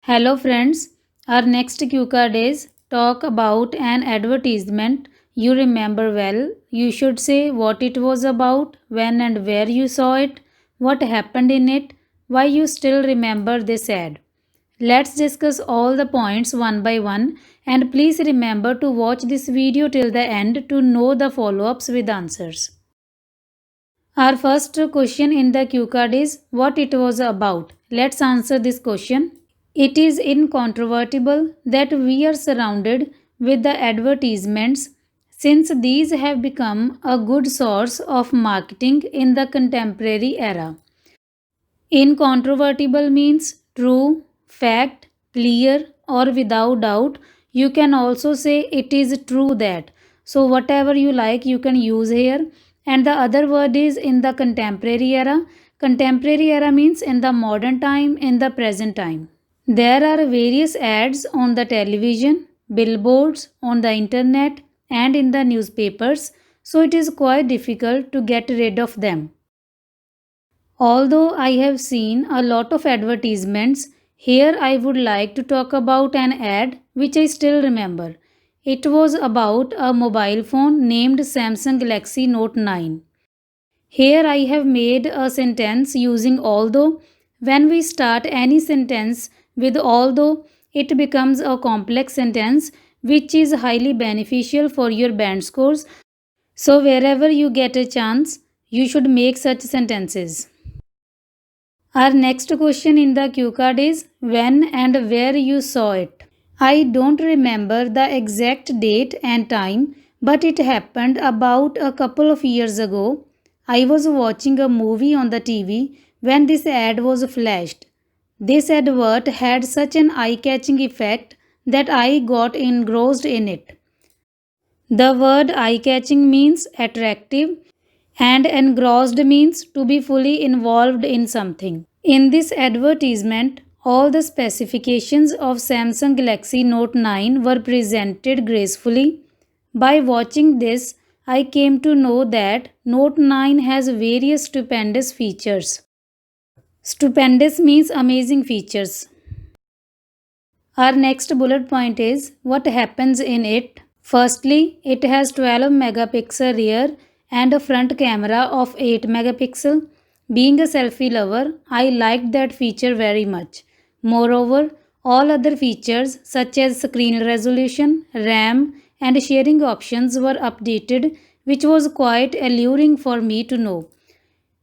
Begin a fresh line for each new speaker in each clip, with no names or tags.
Hello friends, our next cue card is talk about an advertisement you remember well. You should say what it was about, when and where you saw it, what happened in it, why you still remember this ad. Let's discuss all the points one by one, and please remember to watch this video till the end to know the follow-ups with answers. Our first question in the cue card is what it was about. Let's answer this question. It is incontrovertible that we are surrounded with the advertisements since these have become a good source of marketing in the contemporary era. Incontrovertible means true, fact, clear, or without doubt. You can also say it is true that. So, whatever you like, you can use here. And the other word is in the contemporary era. Contemporary era means in the modern time, in the present time. There are various ads on the television, billboards, on the internet, and in the newspapers, so it is quite difficult to get rid of them. Although I have seen a lot of advertisements, here I would like to talk about an ad which I still remember. It was about a mobile phone named Samsung Galaxy Note 9. Here I have made a sentence using although. When we start any sentence with although, it becomes a complex sentence which is highly beneficial for your band scores. So, wherever you get a chance, you should make such sentences. Our next question in the cue card is when and where you saw it. I don't remember the exact date and time, but it happened about a couple of years ago. I was watching a movie on the TV when this ad was flashed. This advert had such an eye catching effect that I got engrossed in it. The word eye catching means attractive, and engrossed means to be fully involved in something. In this advertisement, all the specifications of Samsung Galaxy Note 9 were presented gracefully. By watching this, I came to know that Note 9 has various stupendous features. Stupendous means amazing features. Our next bullet point is what happens in it. Firstly, it has 12 megapixel rear and a front camera of 8 megapixel. Being a selfie lover, I liked that feature very much. Moreover, all other features such as screen resolution, RAM, and sharing options were updated, which was quite alluring for me to know.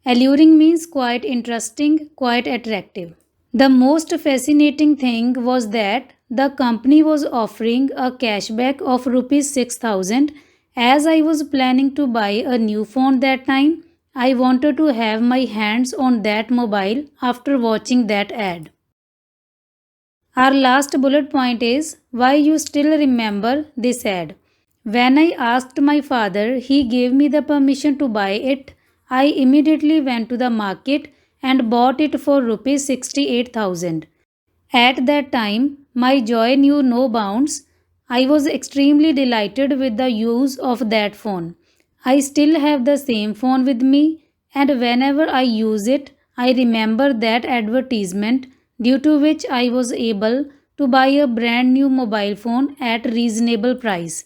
Alluring means quite interesting, quite attractive. The most fascinating thing was that the company was offering a cashback of rupees 6000. As I was planning to buy a new phone that time, I wanted to have my hands on that mobile after watching that ad. Our last bullet point is why you still remember this ad. When I asked my father, he gave me the permission to buy it. I immediately went to the market and bought it for rupees 68,000. At that time, my joy knew no bounds. I was extremely delighted with the use of that phone. I still have the same phone with me, and whenever I use it, I remember that advertisement due to which I was able to buy a brand new mobile phone at reasonable price.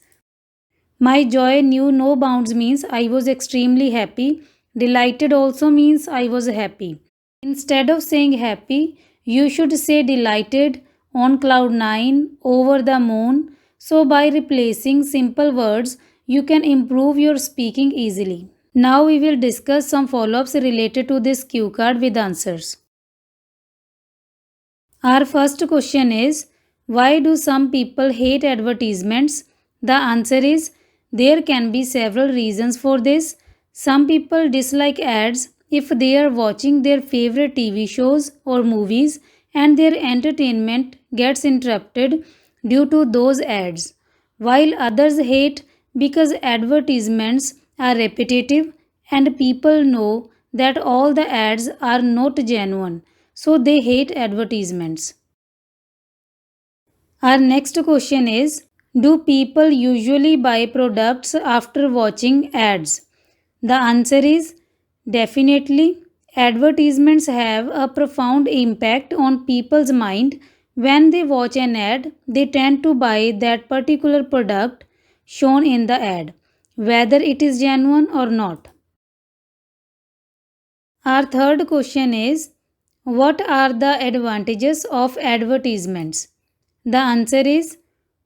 My joy knew no bounds means I was extremely happy. Delighted also means I was happy. Instead of saying happy, you should say delighted, on cloud 9, over the moon. So, by replacing simple words, you can improve your speaking easily. Now, we will discuss some follow ups related to this cue card with answers. Our first question is why do some people hate advertisements? The answer is there can be several reasons for this. Some people dislike ads if they are watching their favorite TV shows or movies and their entertainment gets interrupted due to those ads, while others hate because advertisements are repetitive and people know that all the ads are not genuine, so they hate advertisements. Our next question is do people usually buy products after watching ads? The answer is definitely. Advertisements have a profound impact on people's mind. When they watch an ad, they tend to buy that particular product shown in the ad, whether it is genuine or not. Our third question is, what are the advantages of advertisements? The answer is,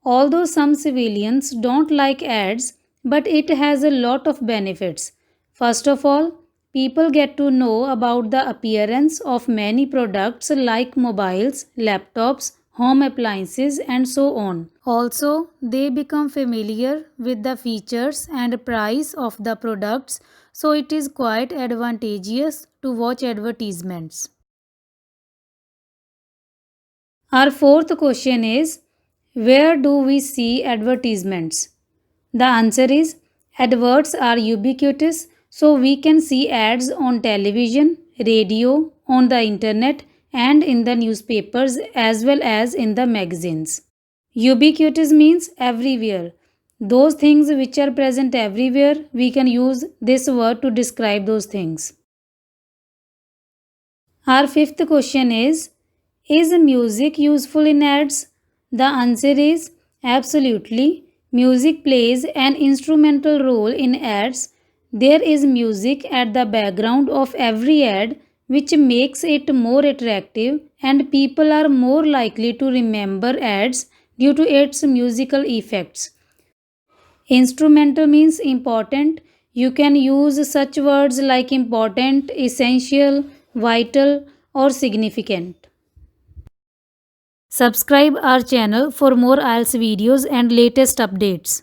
although some civilians don't like ads, but it has a lot of benefits. First of all, people get to know about the appearance of many products like mobiles, laptops, home appliances, and so on. Also, they become familiar with the features and price of the products, so it is quite advantageous to watch advertisements. Our fourth question is, where do we see advertisements? The answer is, adverts are ubiquitous, so we can see ads on television, radio, on the internet, and in the newspapers as well as in the magazines. Ubiquitous means everywhere. Those things which are present everywhere, we can use this word to describe those things. Our fifth question is music useful in ads? The answer is absolutely. Music plays an instrumental role in ads. There is music at the background of every ad, which makes it more attractive, and people are more likely to remember ads due to its musical effects. Instrumental means important. You can use such words like important, essential, vital, or significant. Subscribe our channel for more IELTS videos and latest updates.